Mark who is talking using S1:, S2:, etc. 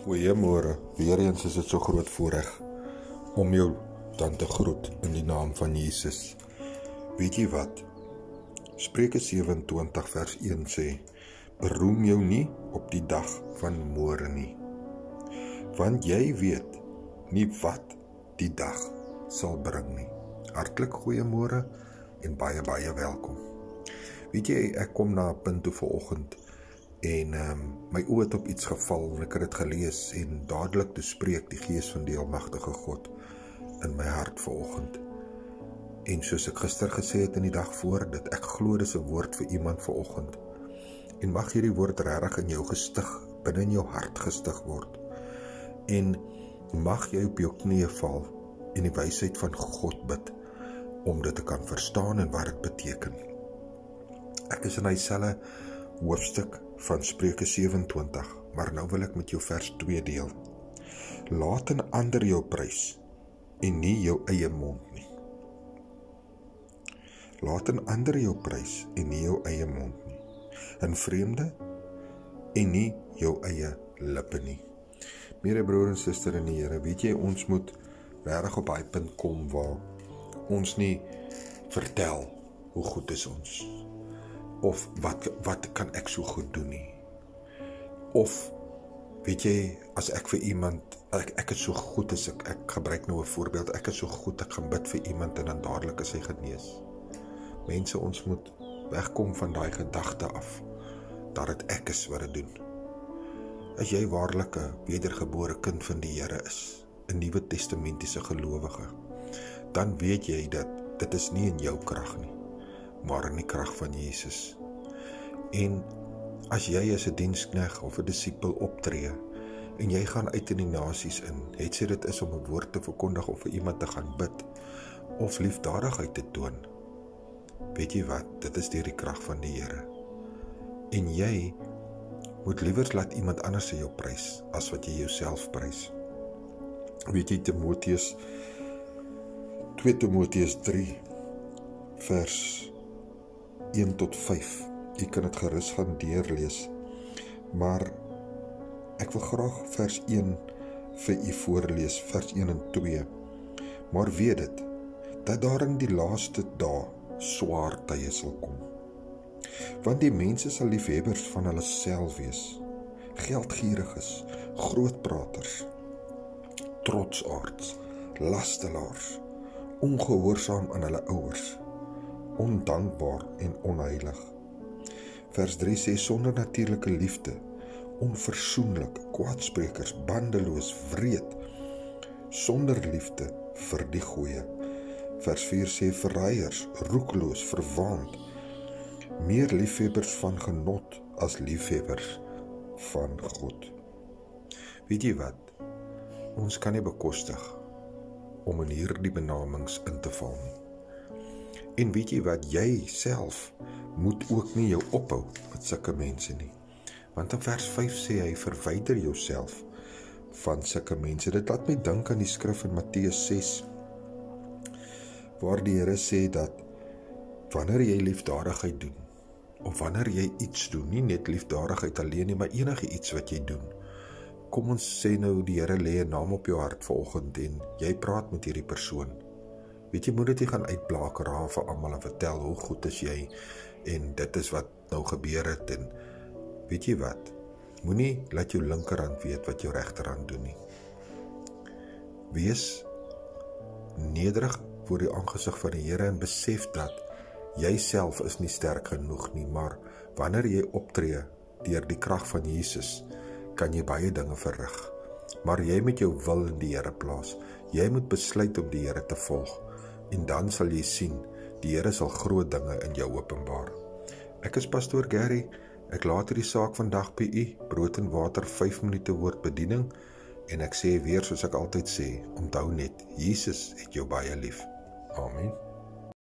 S1: Goeiemôre, weer eens is dit so groot voorreg om jou dan te groet in die naam van Jesus. Weet jy wat? Spreuke 27 vers 1 sê, beroem jou nie op die dag van môre nie, want jy weet nie wat die dag sal bring nie. Hartlik goeiemôre en baie welkom. Weet jy, ek kom na 'n punt toe vanoggend en my oë het op iets geval en ek het dit gelees en dadelik toe spreek die Gees van die Almagtige God in my hart vanoggend. En soos ek gister gesê het in die dag voor dit, ek glo dis 'n woord vir iemand vanoggend. En mag hierdie woord regtig in jou gestig, binne in jou hart gestig word. En mag jy op jou knieë val en die wysheid van God bid om dit te kan verstaan en wat dit beteken. Ek is in dieselfde hoofstuk van Spreuke 27, maar nou wil ek met jou vers 2 deel. Laat 'n ander jou prys en nie jou eie mond nie. Laat 'n ander jou prys en nie jou eie mond nie. 'n vreemde en nie jou eie lippe nie. Mede broer en suster in die Here, weet jy, ons moet regtig op daai punt kom waar ons nie vertel hoe goed is ons, of wat kan ek so goed doen nie, of weet jy, as ek vir iemand, ek is so goed as ek gebruik nou 'n voorbeeld, ek is so goed, ek gaan bid vir iemand en dan dadelik is hy genees. Mense, ons moet wegkom van daai gedagte af, dat dit ek is wat dit doen. As jy waarlik 'n wedergebore kind van die Here is, 'n Nuwe Testamentiese gelowige, dan weet jy dat dit is nie in jou krag nie, maar in die krag van Jesus. En as jy as 'n dienskneg of 'n disipel optree, en jy gaan uit in die nasies in, het sy dit is om 'n woord te verkondig of vir iemand te gaan bid, of liefdadigheid te toon, weet jy wat, dit is deur die krag van die Here. En jy moet liewer laat iemand anders jou prys, as wat jy jouself prys. Weet jy, 2 Timoteus 3, vers 1 tot 5, jy kan dit gerus gaan deurlees, maar ek wil graag vers 1 vir u voorlees, vers 1 en 2, maar weet dit, dat daar in die laaste dae swaar tye sal kom, want die mense sal liefhebbers van hulle self wees, geldgieriges, grootpraters, trotsaards, lastelaars, ongehoorsaam aan hulle ouers, ondankbaar en onheilig. Vers 3 sê, sonder natuurlike liefde, onversoenlik, kwaadsprekers, bandeloos, wreed, sonder liefde vir die goeie. Vers 4 sê, verraaiers, roekeloos, verwaand, meer liefhebbers van genot as liefhebbers van God. Weet jy wat? Ons kan nie bekostig om in hierdie benamings in te val nie. En weet jy wat? Jy self moet ook nie jou ophou met sulke mense nie. Want in vers 5 sê hy, verwyder jouself van sulke mense. Dit laat my dink aan die skrif in Matteus 6, waar die Here sê dat wanneer jy liefdadigheid doen, of wanneer jy iets doen, nie net liefdadigheid alleen nie, maar enige iets wat jy doen, kom ons sê nou die Here lê 'n naam op jou hart vanoggend en jy praat met hierdie persoon. Weet jy, moet dit nie gaan uitblaak raaf vir almal en vertel hoe goed is jy en dit is wat nou gebeur het en weet jy wat? Moenie laat jou linkerhand weet wat jou regterhand doen nie. Wees nederig voor die aangesig van die Here en besef dat jy self is nie sterk genoeg nie, maar wanneer jy optree deur die krag van Jesus, kan jy baie dinge verrig. Maar jy moet jou wil in die Here plaas. Jy moet besluit om die Here te volg. En dan sal jy sien, die Here sal groot dinge in jou openbaar. Ek is pastoor Gary, ek laat hierdie saak vandag by u, brood en water, 5 minute woordbediening, en ek sê weer soos ek altyd sê, onthou net, Jesus het jou baie lief. Amen.